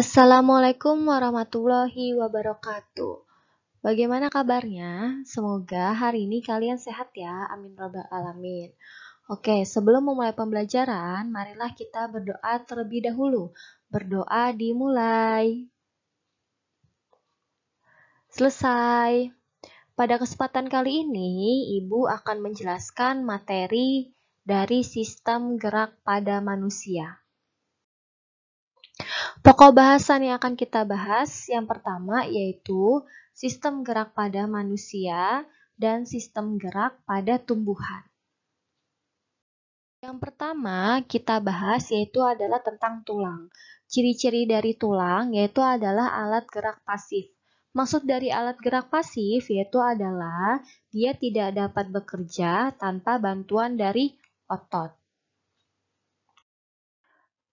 Assalamualaikum warahmatullahi wabarakatuh. Bagaimana kabarnya? Semoga hari ini kalian sehat ya. Amin robbal alamin. Oke, sebelum memulai pembelajaran, marilah kita berdoa terlebih dahulu. Berdoa dimulai. Selesai. Pada kesempatan kali ini, Ibu akan menjelaskan materi dari sistem gerak pada manusia. Pokok bahasan yang akan kita bahas yang pertama yaitu sistem gerak pada manusia dan sistem gerak pada tumbuhan. Yang pertama kita bahas yaitu adalah tentang tulang. Ciri-ciri dari tulang yaitu adalah alat gerak pasif. Maksud dari alat gerak pasif yaitu adalah dia tidak dapat bekerja tanpa bantuan dari otot.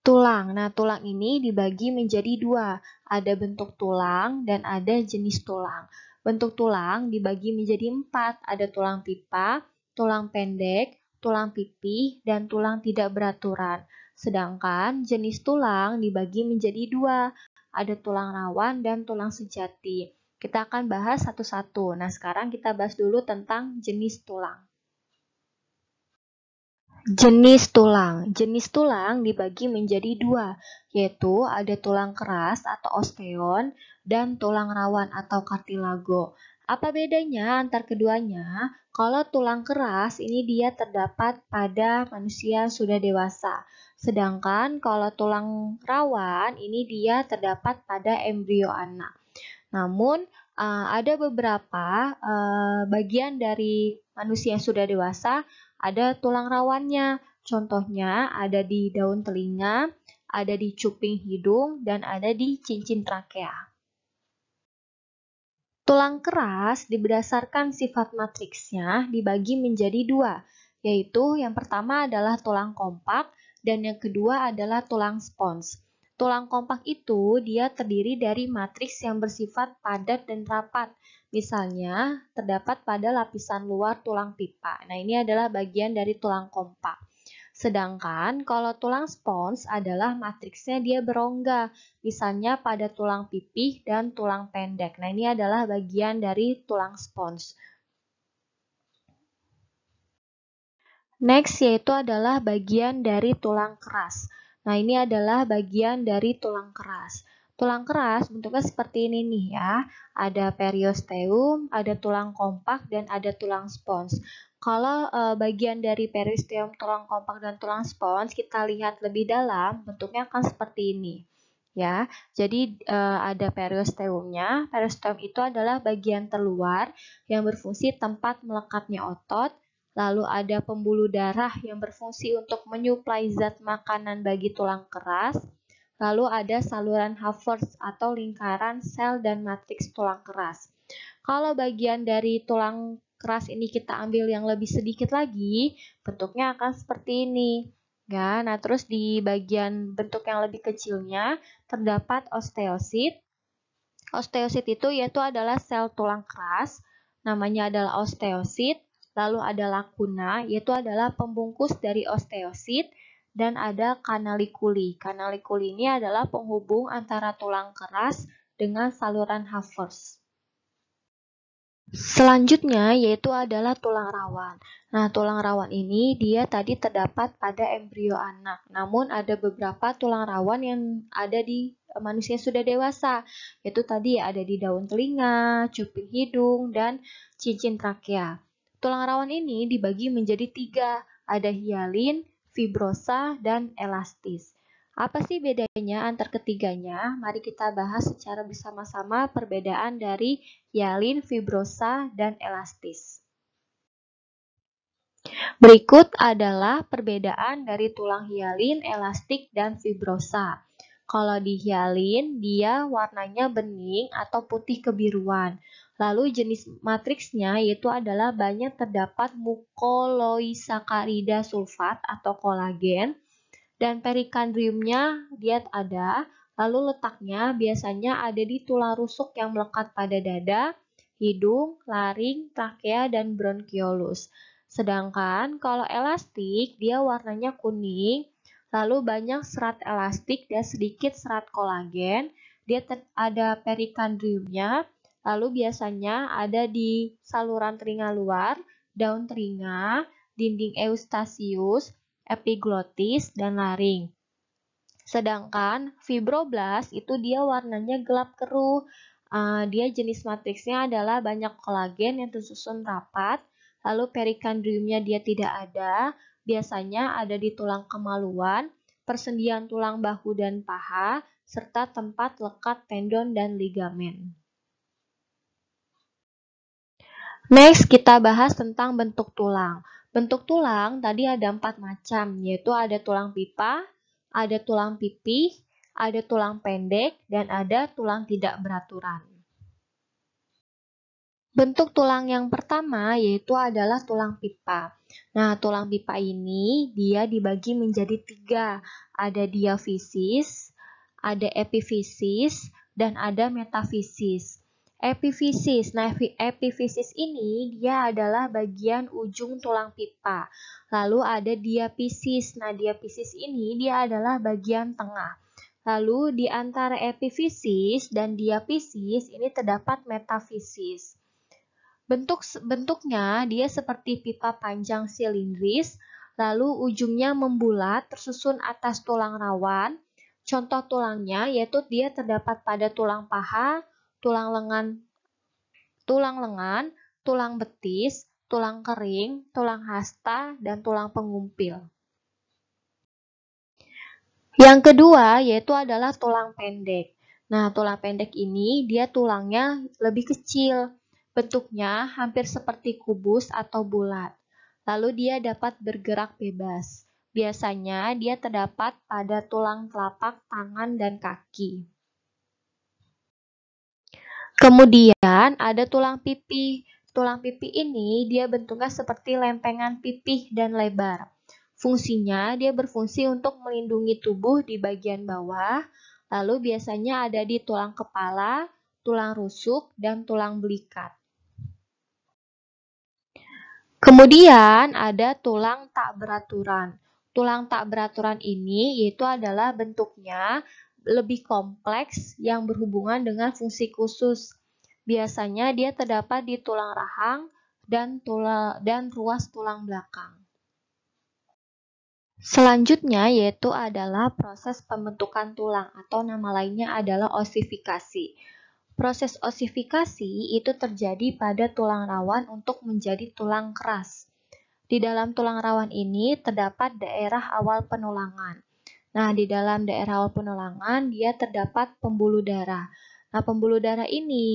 Tulang. Nah, tulang ini dibagi menjadi dua. Ada bentuk tulang dan ada jenis tulang. Bentuk tulang dibagi menjadi empat. Ada tulang pipa, tulang pendek, tulang pipih, dan tulang tidak beraturan. Sedangkan jenis tulang dibagi menjadi dua. Ada tulang rawan dan tulang sejati. Kita akan bahas satu-satu. Nah, sekarang kita bahas dulu tentang jenis tulang. Jenis tulang. Jenis tulang dibagi menjadi dua, yaitu ada tulang keras atau osteon dan tulang rawan atau kartilago. Apa bedanya antar keduanya? Kalau tulang keras ini dia terdapat pada manusia sudah dewasa. Sedangkan kalau tulang rawan ini dia terdapat pada embrio anak. Namun ada beberapa bagian dari manusia yang sudah dewasa ada tulang rawannya. Contohnya ada di daun telinga, ada di cuping hidung, dan ada di cincin trakea. Tulang keras berdasarkan sifat matriksnya dibagi menjadi dua, yaitu yang pertama adalah tulang kompak dan yang kedua adalah tulang spons. Tulang kompak itu dia terdiri dari matriks yang bersifat padat dan rapat. Misalnya, terdapat pada lapisan luar tulang pipa. Nah, ini adalah bagian dari tulang kompak. Sedangkan kalau tulang spons adalah matriksnya dia berongga, misalnya pada tulang pipih dan tulang pendek. Nah, ini adalah bagian dari tulang spons. Next yaitu adalah bagian dari tulang keras. Nah, ini adalah bagian dari tulang keras. Tulang keras bentuknya seperti ini nih ya. Ada periosteum, ada tulang kompak, dan ada tulang spons. Kalau bagian dari periosteum, tulang kompak, dan tulang spons kita lihat lebih dalam, bentuknya akan seperti ini. Ya, jadi ada periosteumnya. Periosteum itu adalah bagian terluar yang berfungsi tempat melekatnya otot. Lalu ada pembuluh darah yang berfungsi untuk menyuplai zat makanan bagi tulang keras. Lalu ada saluran Havertz atau lingkaran sel dan matriks tulang keras. Kalau bagian dari tulang keras ini kita ambil yang lebih sedikit lagi, bentuknya akan seperti ini. Ya, nah terus di bagian bentuk yang lebih kecilnya terdapat osteosit. Osteosit itu yaitu adalah sel tulang keras, namanya adalah osteosit. Lalu ada lakuna, yaitu adalah pembungkus dari osteosit, dan ada kanalikuli. Kanalikuli ini adalah penghubung antara tulang keras dengan saluran Havertz. Selanjutnya yaitu adalah tulang rawan. Nah, tulang rawan ini dia tadi terdapat pada embrio anak. Namun ada beberapa tulang rawan yang ada di manusia sudah dewasa. Yaitu tadi ada di daun telinga, cuping hidung, dan cincin trakea. Tulang rawan ini dibagi menjadi tiga. Ada hialin, fibrosa, dan elastis. Apa sih bedanya antar ketiganya? Mari kita bahas secara bersama-sama perbedaan dari hialin, fibrosa, dan elastis. Berikut adalah perbedaan dari tulang hialin, elastik, dan fibrosa. Kalau di hialin, dia warnanya bening atau putih kebiruan. Lalu jenis matriksnya yaitu adalah banyak terdapat mukoloisakarida sulfat atau kolagen, dan perikandriumnya dia ada, lalu letaknya biasanya ada di tulang rusuk yang melekat pada dada, hidung, laring, trakea, dan bronkiolus. Sedangkan kalau elastik dia warnanya kuning, lalu banyak serat elastik dan sedikit serat kolagen. Dia ada perikandriumnya, lalu biasanya ada di saluran telinga luar, daun telinga, dinding eustachius, epiglotis, dan laring. Sedangkan fibroblast itu dia warnanya gelap keruh. Dia jenis matriksnya adalah banyak kolagen yang tersusun rapat, lalu perikandriumnya dia tidak ada, biasanya ada di tulang kemaluan, persendian tulang bahu dan paha, serta tempat lekat tendon dan ligamen. Next, kita bahas tentang bentuk tulang. Bentuk tulang tadi ada 4 macam, yaitu ada tulang pipa, ada tulang pipih, ada tulang pendek, dan ada tulang tidak beraturan. Bentuk tulang yang pertama yaitu adalah tulang pipa. Nah, tulang pipa ini dia dibagi menjadi 3. Ada diafisis, ada epifisis, dan ada metafisis. Epifisis. Nah, epifisis ini dia adalah bagian ujung tulang pipa. Lalu ada diafisis. Nah, diafisis ini dia adalah bagian tengah. Lalu di antara epifisis dan diafisis ini terdapat metafisis. Bentuknya dia seperti pipa panjang silindris, lalu ujungnya membulat tersusun atas tulang rawan. Contoh tulangnya yaitu dia terdapat pada tulang paha, tulang lengan, tulang betis, tulang kering, tulang hasta, dan tulang pengumpil. Yang kedua yaitu adalah tulang pendek. Nah, tulang pendek ini dia tulangnya lebih kecil. Bentuknya hampir seperti kubus atau bulat. Lalu dia dapat bergerak bebas. Biasanya dia terdapat pada tulang telapak tangan dan kaki. Kemudian ada tulang pipih. Tulang pipih ini dia bentuknya seperti lempengan pipih dan lebar. Fungsinya dia berfungsi untuk melindungi tubuh di bagian bawah, lalu biasanya ada di tulang kepala, tulang rusuk, dan tulang belikat. Kemudian ada tulang tak beraturan. Tulang tak beraturan ini yaitu adalah bentuknya lebih kompleks yang berhubungan dengan fungsi khusus. Biasanya dia terdapat di tulang rahang dan ruas tulang belakang. Selanjutnya yaitu adalah proses pembentukan tulang atau nama lainnya adalah osifikasi. Proses osifikasi itu terjadi pada tulang rawan untuk menjadi tulang keras. Di dalam tulang rawan ini terdapat daerah awal penulangan. Nah, di dalam daerah awal penulangan dia terdapat pembuluh darah. Nah, pembuluh darah ini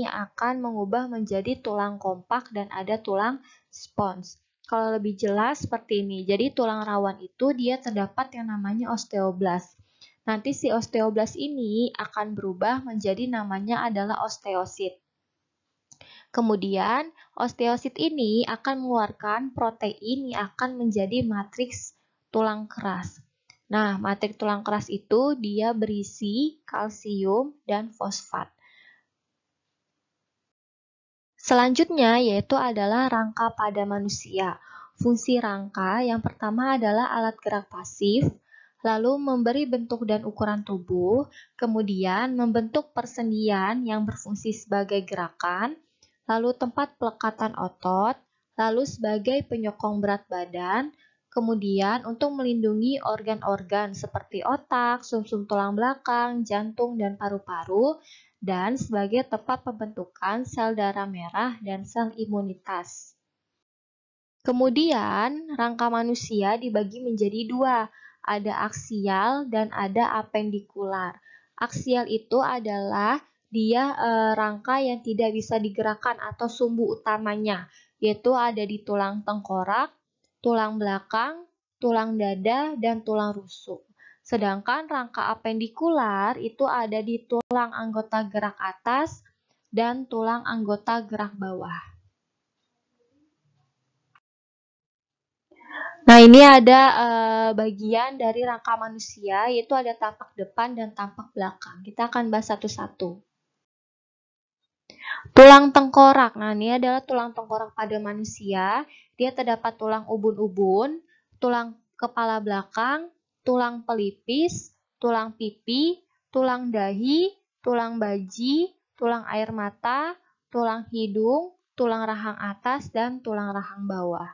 yang akan mengubah menjadi tulang kompak dan ada tulang spons. Kalau lebih jelas seperti ini. Jadi tulang rawan itu dia terdapat yang namanya osteoblast. Nanti si osteoblast ini akan berubah menjadi namanya adalah osteosit. Kemudian, osteosit ini akan mengeluarkan protein yang akan menjadi matriks tulang keras. Nah, matriks tulang keras itu dia berisi kalsium dan fosfat. Selanjutnya yaitu adalah rangka pada manusia. Fungsi rangka yang pertama adalah alat gerak pasif, lalu memberi bentuk dan ukuran tubuh, kemudian membentuk persendian yang berfungsi sebagai gerakan, lalu tempat pelekatan otot, lalu sebagai penyokong berat badan, kemudian untuk melindungi organ-organ seperti otak, sumsum tulang belakang, jantung, dan paru-paru, dan sebagai tempat pembentukan sel darah merah dan sel imunitas. Kemudian, rangka manusia dibagi menjadi 2, ada aksial dan ada apendikular. Aksial itu adalah dia rangka yang tidak bisa digerakkan atau sumbu utamanya, yaitu ada di tulang tengkorak, tulang belakang, tulang dada, dan tulang rusuk. Sedangkan rangka apendikular itu ada di tulang anggota gerak atas dan tulang anggota gerak bawah. Nah, ini ada bagian dari rangka manusia, yaitu ada tapak depan dan tapak belakang. Kita akan bahas satu-satu. Tulang tengkorak. Nah, ini adalah tulang tengkorak pada manusia. Dia terdapat tulang ubun-ubun, tulang kepala belakang, tulang pelipis, tulang pipi, tulang dahi, tulang baji, tulang air mata, tulang hidung, tulang rahang atas, dan tulang rahang bawah.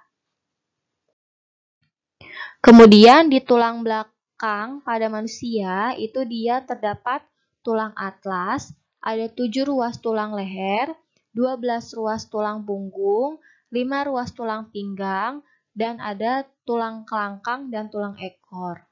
Kemudian di tulang belakang pada manusia itu dia terdapat tulang atlas, ada 7 ruas tulang leher, 12 ruas tulang punggung, 5 ruas tulang pinggang, dan ada tulang kelangkang dan tulang ekor.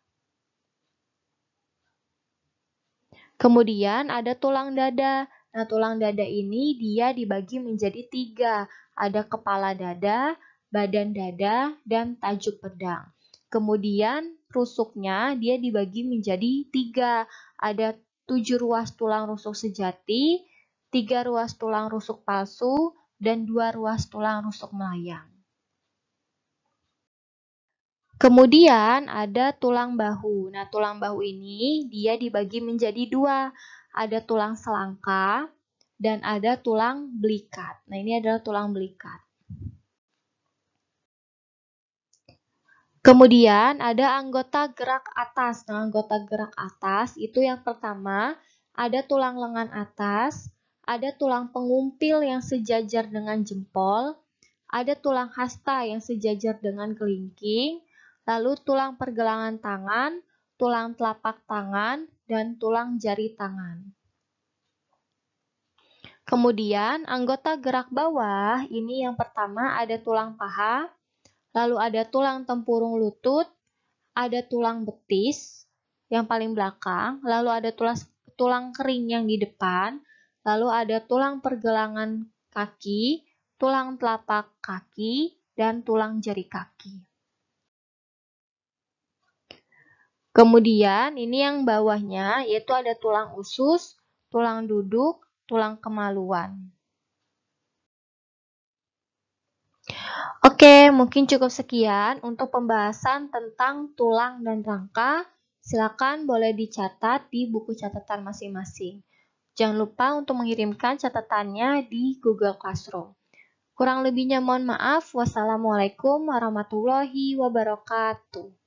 Kemudian ada tulang dada. Nah, tulang dada ini dia dibagi menjadi 3. Ada kepala dada, badan dada, dan tajuk pedang. Kemudian rusuknya dia dibagi menjadi 3. Ada 7 ruas tulang rusuk sejati, 3 ruas tulang rusuk palsu, dan 2 ruas tulang rusuk melayang. Kemudian ada tulang bahu. Nah, tulang bahu ini dia dibagi menjadi 2. Ada tulang selangka dan ada tulang belikat. Nah, ini adalah tulang belikat. Kemudian ada anggota gerak atas. Nah, anggota gerak atas itu yang pertama ada tulang lengan atas, ada tulang pengumpil yang sejajar dengan jempol, ada tulang hasta yang sejajar dengan kelingking, lalu tulang pergelangan tangan, tulang telapak tangan, dan tulang jari tangan. Kemudian anggota gerak bawah ini yang pertama ada tulang paha, lalu ada tulang tempurung lutut, ada tulang betis yang paling belakang, lalu ada tulang kering yang di depan, lalu ada tulang pergelangan kaki, tulang telapak kaki, dan tulang jari kaki. Kemudian ini yang bawahnya yaitu ada tulang usus, tulang duduk, tulang kemaluan. Oke, mungkin cukup sekian untuk pembahasan tentang tulang dan rangka. Silakan boleh dicatat di buku catatan masing-masing. Jangan lupa untuk mengirimkan catatannya di Google Classroom. Kurang lebihnya mohon maaf. Wassalamualaikum warahmatullahi wabarakatuh.